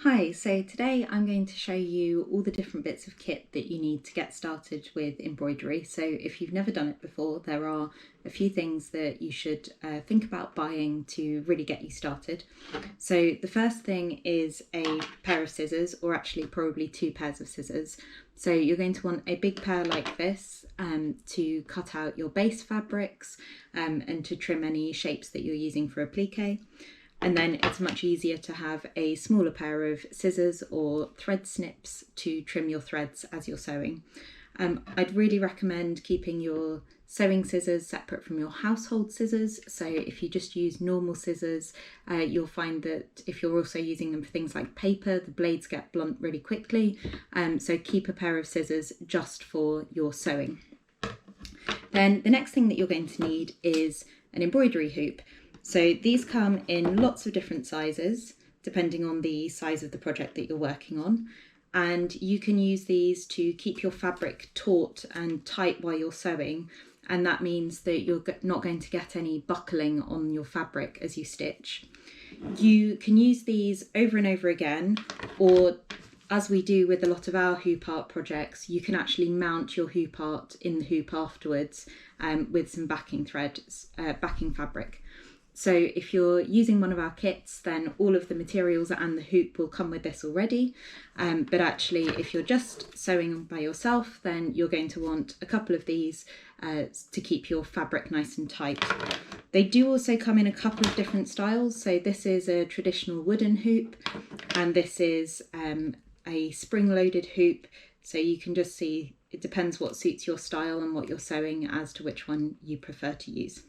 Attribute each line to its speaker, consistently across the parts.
Speaker 1: Hi, so today I'm going to show you all the different bits of kit that you need to get started with embroidery. So if you've never done it before, there are a few things that you should think about buying to really get you started. So the first thing is a pair of scissors, or actually probably two pairs of scissors. So you're going to want a big pair like this to cut out your base fabrics and to trim any shapes that you're using for applique. And then it's much easier to have a smaller pair of scissors or thread snips to trim your threads as you're sewing. I'd really recommend keeping your sewing scissors separate from your household scissors. So if you just use normal scissors, you'll find that if you're also using them for things like paper, the blades get blunt really quickly. So keep a pair of scissors just for your sewing. Then the next thing that you're going to need is an embroidery hoop. So these come in lots of different sizes, depending on the size of the project that you're working on. And you can use these to keep your fabric taut and tight while you're sewing. And that means that you're not going to get any buckling on your fabric as you stitch. You can use these over and over again, or as we do with a lot of our hoop art projects, you can actually mount your hoop art in the hoop afterwards with some backing fabric. So if you're using one of our kits, then all of the materials and the hoop will come with this already. But actually, if you're just sewing by yourself, then you're going to want a couple of these to keep your fabric nice and tight. They do also come in a couple of different styles. So this is a traditional wooden hoop, and this is a spring-loaded hoop. So you can just see, it depends what suits your style and what you're sewing as to which one you prefer to use.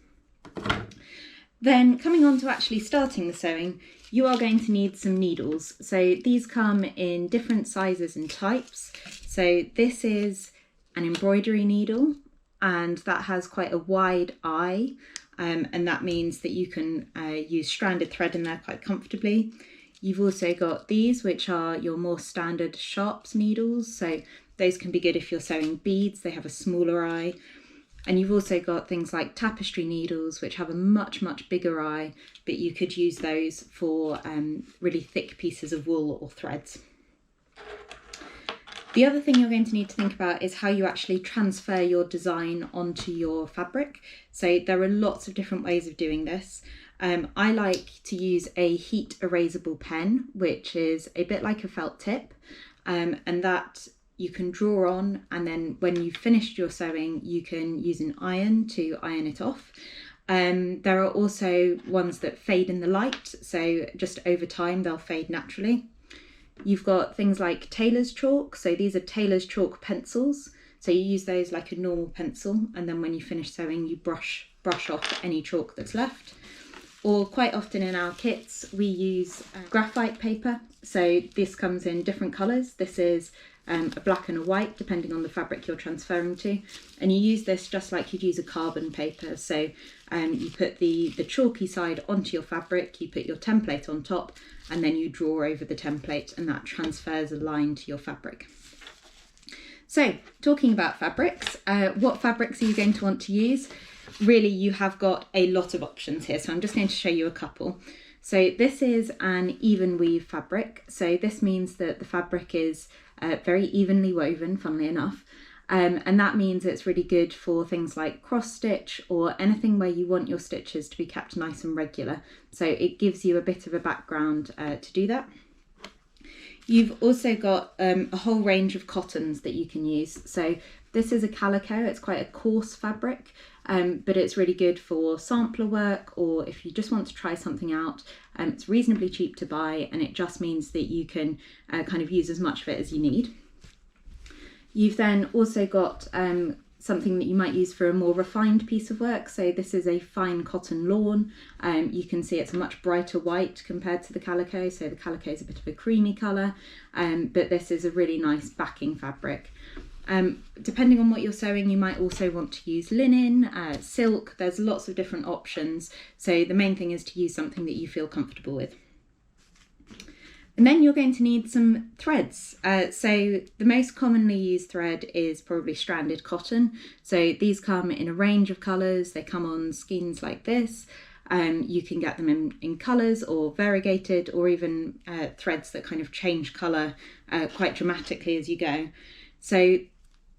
Speaker 1: Then coming on to actually starting the sewing, you are going to need some needles. So these come in different sizes and types. So this is an embroidery needle, and that has quite a wide eye, and that means that you can use stranded thread in there quite comfortably. You've also got these, which are your more standard sharps needles. So those can be good if you're sewing beads, they have a smaller eye. And you've also got things like tapestry needles, which have a much, much bigger eye, but you could use those for really thick pieces of wool or threads. The other thing you're going to need to think about is how you actually transfer your design onto your fabric. So there are lots of different ways of doing this. I like to use a heat erasable pen, which is a bit like a felt tip, and that you can draw on, and then when you've finished your sewing, you can use an iron to iron it off. There are also ones that fade in the light, so just over time they'll fade naturally. You've got things like tailor's chalk, so these are tailor's chalk pencils. So you use those like a normal pencil, and then when you finish sewing, you brush off any chalk that's left. Or quite often in our kits, we use graphite paper. So this comes in different colours. This is a black and a white, depending on the fabric you're transferring to. And you use this just like you'd use a carbon paper. So you put the chalky side onto your fabric, you put your template on top, and then you draw over the template, and that transfers a line to your fabric. So talking about fabrics, what fabrics are you going to want to use? Really, you have got a lot of options here, so I'm just going to show you a couple. So this is an even weave fabric. So this means that the fabric is very evenly woven, funnily enough, and that means it's really good for things like cross stitch or anything where you want your stitches to be kept nice and regular. So it gives you a bit of a background to do that. You've also got a whole range of cottons that you can use. So this is a calico, it's quite a coarse fabric, but it's really good for sampler work, or if you just want to try something out. It's reasonably cheap to buy, and it just means that you can kind of use as much of it as you need. You've then also got something that you might use for a more refined piece of work. So this is a fine cotton lawn. You can see it's a much brighter white compared to the calico. So the calico is a bit of a creamy colour, but this is a really nice backing fabric. Depending on what you're sewing, you might also want to use linen, silk. There's lots of different options. So the main thing is to use something that you feel comfortable with. And then you're going to need some threads. So the most commonly used thread is probably stranded cotton. So these come in a range of colours. They come on skeins like this. You can get them in colours or variegated, or even threads that kind of change colour quite dramatically as you go. So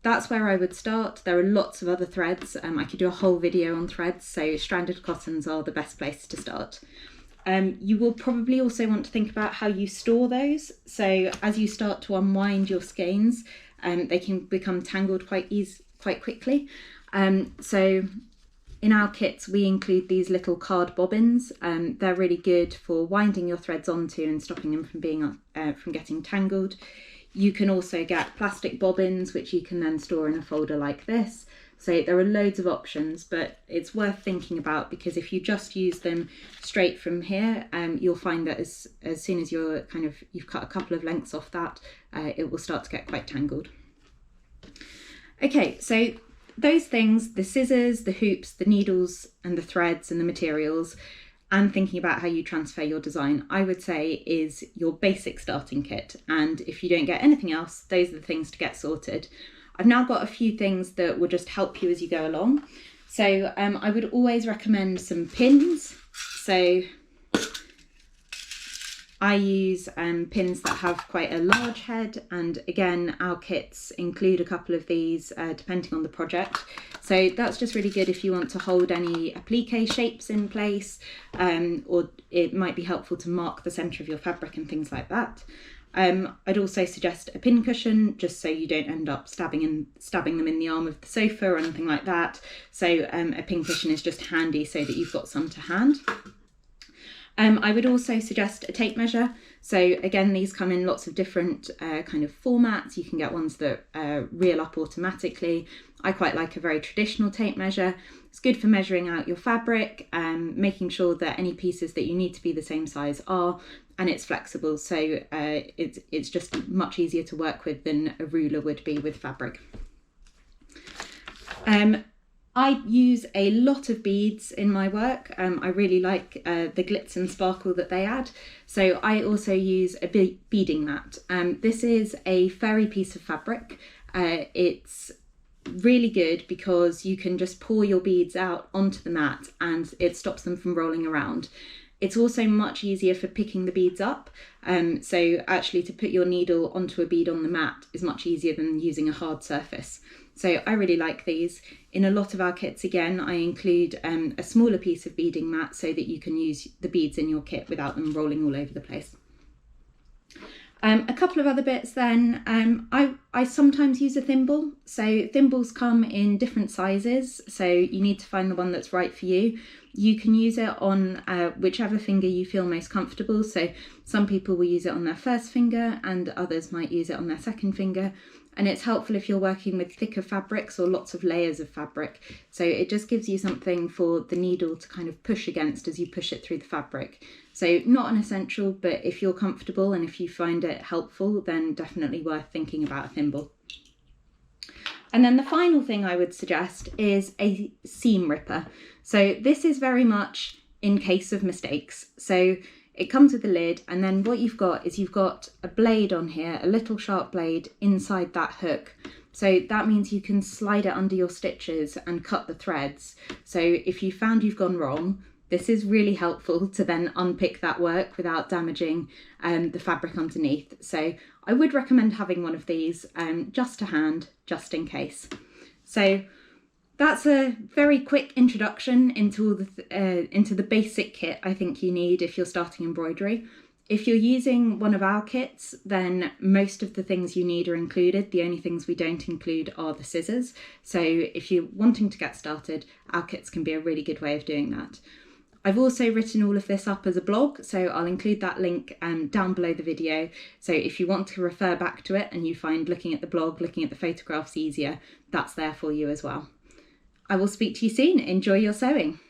Speaker 1: that's where I would start. There are lots of other threads. I could do a whole video on threads, so stranded cottons are the best place to start. You will probably also want to think about how you store those. So as you start to unwind your skeins, they can become tangled quite quickly. So in our kits, we include these little card bobbins. They're really good for winding your threads onto and stopping them from getting tangled. You can also get plastic bobbins, which you can then store in a folder like this. So there are loads of options, but it's worth thinking about, because if you just use them straight from here, you'll find that as soon as you've cut a couple of lengths off that, it will start to get quite tangled. Okay, so those things, the scissors, the hoops, the needles and the threads and the materials, and thinking about how you transfer your design, I would say is your basic starting kit. And if you don't get anything else, those are the things to get sorted. I've now got a few things that will just help you as you go along. So I would always recommend some pins. So I use pins that have quite a large head, and again, our kits include a couple of these depending on the project. So that's just really good if you want to hold any applique shapes in place, or it might be helpful to mark the centre of your fabric and things like that. I'd also suggest a pin cushion, just so you don't end up stabbing them in the arm of the sofa or anything like that. So a pin cushion is just handy so that you've got some to hand. I would also suggest a tape measure. So again, these come in lots of different kind of formats. You can get ones that reel up automatically. I quite like a very traditional tape measure. It's good for measuring out your fabric, making sure that any pieces that you need to be the same size are, and it's flexible. So it's just much easier to work with than a ruler would be with fabric. I use a lot of beads in my work. I really like the glitz and sparkle that they add. So I also use a beading mat. This is a fairy piece of fabric. It's really good because you can just pour your beads out onto the mat and it stops them from rolling around. It's also much easier for picking the beads up. So actually to put your needle onto a bead on the mat is much easier than using a hard surface. So I really like these. In a lot of our kits, again, I include a smaller piece of beading mat so that you can use the beads in your kit without them rolling all over the place. A couple of other bits then, I sometimes use a thimble. So thimbles come in different sizes, so you need to find the one that's right for you. You can use it on whichever finger you feel most comfortable. So some people will use it on their first finger and others might use it on their second finger. And it's helpful if you're working with thicker fabrics or lots of layers of fabric. So it just gives you something for the needle to kind of push against as you push it through the fabric. So not an essential, but if you're comfortable and if you find it helpful, then definitely worth thinking about a thimble. And then the final thing I would suggest is a seam ripper. So this is very much in case of mistakes. So it comes with a lid, and then what you've got is you've got a blade on here, a little sharp blade inside that hook. So that means you can slide it under your stitches and cut the threads. So if you found you've gone wrong, this is really helpful to then unpick that work without damaging the fabric underneath. So I would recommend having one of these just to hand, just in case. So that's a very quick introduction into all into the basic kit I think you need if you're starting embroidery. If you're using one of our kits, then most of the things you need are included. The only things we don't include are the scissors. So if you're wanting to get started, our kits can be a really good way of doing that. I've also written all of this up as a blog, so I'll include that link down below the video. So if you want to refer back to it and you find looking at the blog, looking at the photographs easier, that's there for you as well. I will speak to you soon. Enjoy your sewing.